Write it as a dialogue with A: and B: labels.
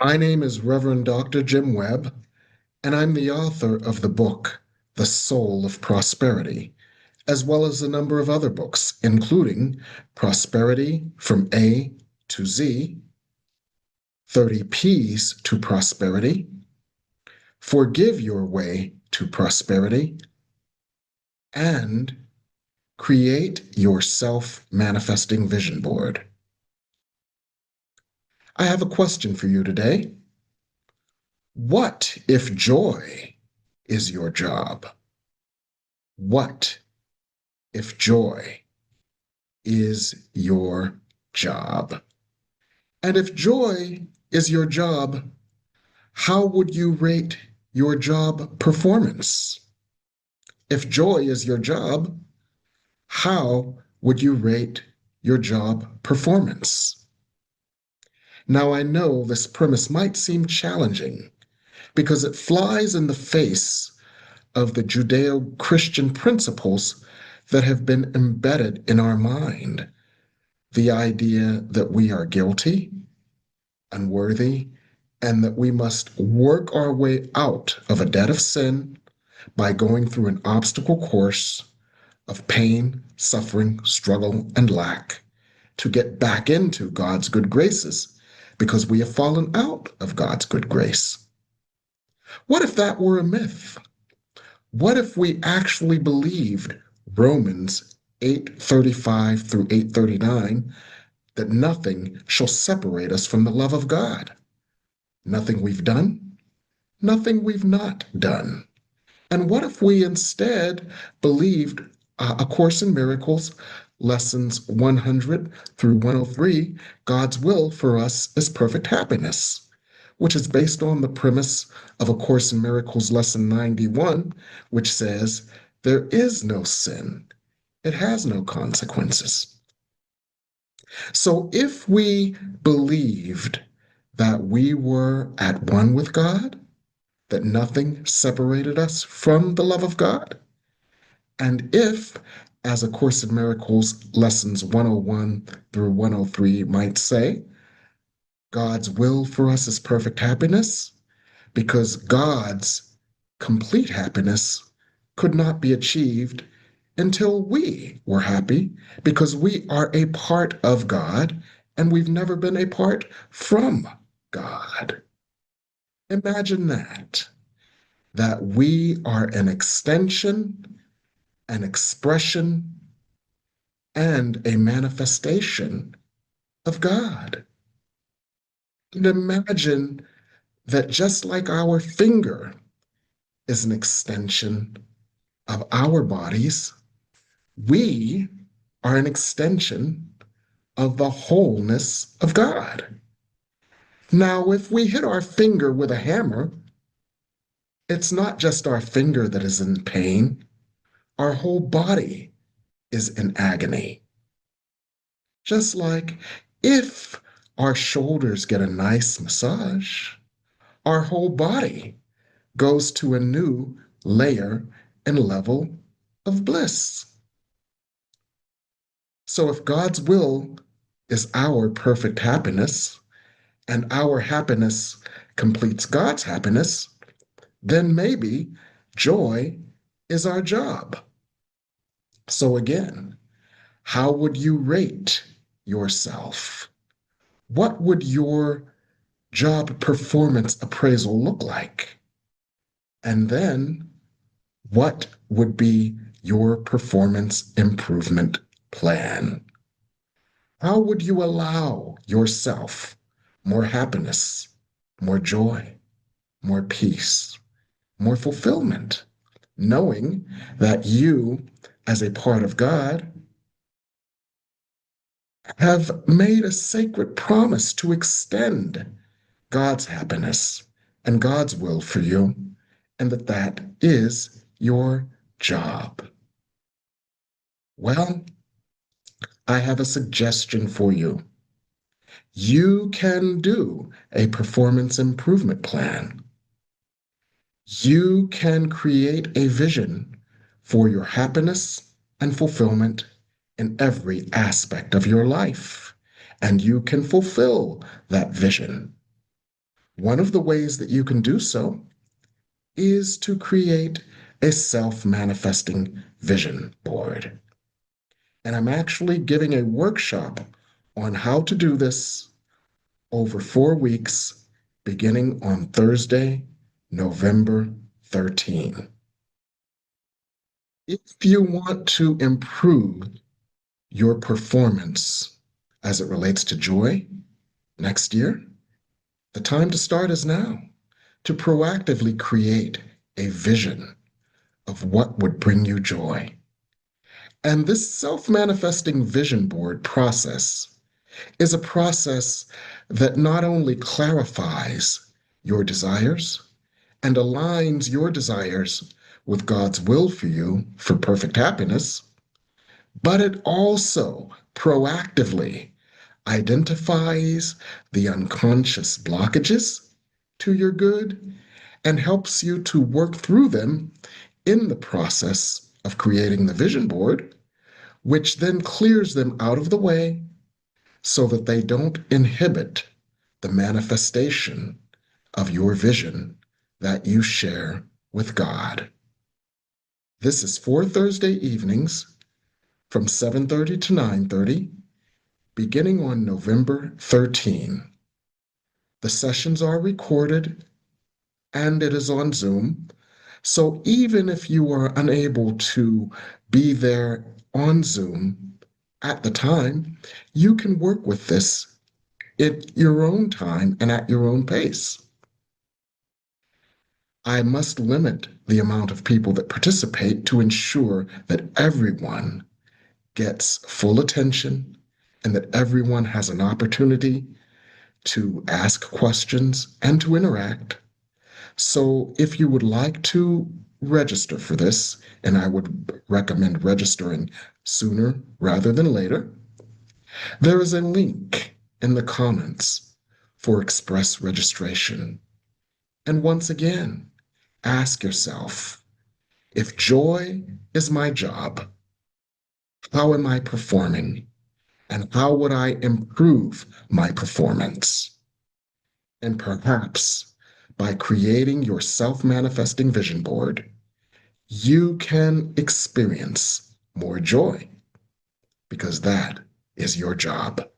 A: My name is Reverend Dr. Jim Webb, and I'm the author of the book, The Soul of Prosperity, as well as a number of other books, including Prosperity from A to Z, 30 P's to Prosperity, Forgive Your Way to Prosperity, and Create Your Self-Manifesting Vision Board. I have a question for you today. What if joy is your job? What if joy is your job? And if joy is your job, how would you rate your job performance? If joy is your job, how would you rate your job performance? Now, I know this premise might seem challenging because it flies in the face of the Judeo Christian principles that have been embedded in our mind. The idea that we are guilty, unworthy, and that we must work our way out of a debt of sin by going through an obstacle course of pain, suffering, struggle, and lack to get back into God's good graces because we have fallen out of God's good grace. What if that were a myth? What if we actually believed Romans 8:35 through 8:39 that nothing shall separate us from the love of God? Nothing we've done, nothing we've not done. And what if we instead believed A Course in Miracles, lessons 100 through 103, God's will for us is perfect happiness, which is based on the premise of A Course in Miracles, lesson 91, which says, there is no sin, it has no consequences. So if we believed that we were at one with God, that nothing separated us from the love of God, and if, as A Course in Miracles lessons 101 through 103 might say, God's will for us is perfect happiness, because God's complete happiness could not be achieved until we were happy, because we are a part of God and we've never been a part from God. Imagine that we are an extension, an expression, and a manifestation of God. And imagine that just like our finger is an extension of our bodies, we are an extension of the wholeness of God. Now, if we hit our finger with a hammer, it's not just our finger that is in pain, our whole body is in agony. Just like if our shoulders get a nice massage, our whole body goes to a new layer and level of bliss. So if God's will is our perfect happiness, and our happiness completes God's happiness, then maybe joy is our job. So again, how would you rate yourself? What would your job performance appraisal look like? And then what would be your performance improvement plan? How would you allow yourself more happiness, more joy, more peace, more fulfillment, knowing that you, as a part of God, have made a sacred promise to extend God's happiness and God's will for you, and that is your job? Well, I have a suggestion for you. You can do a performance improvement plan. You can create a vision for your happiness and fulfillment in every aspect of your life, and you can fulfill that vision. One of the ways that you can do so is to create a self-manifesting vision board. And I'm actually giving a workshop on how to do this over 4 weeks, beginning on Thursday, November 13. If you want to improve your performance as it relates to joy next year, the time to start is now to proactively create a vision of what would bring you joy. And this self manifesting vision board process is a process that not only clarifies your desires and aligns your desires with God's will for you for perfect happiness, but it also proactively identifies the unconscious blockages to your good and helps you to work through them in the process of creating the vision board, which then clears them out of the way so that they don't inhibit the manifestation of your vision that you share with God. This is 4 Thursday evenings from 7:30 to 9:30, beginning on November 13. The sessions are recorded and it is on Zoom. So even if you are unable to be there on Zoom at the time, you can work with this at your own time and at your own pace. I must limit the amount of people that participate to ensure that everyone gets full attention and that everyone has an opportunity to ask questions and to interact. So if you would like to register for this, and I would recommend registering sooner rather than later, there is a link in the comments for express registration. And once again, ask yourself, if joy is my job, how am I performing? And how would I improve my performance? And perhaps by creating your self manifesting vision board, you can experience more joy because that is your job.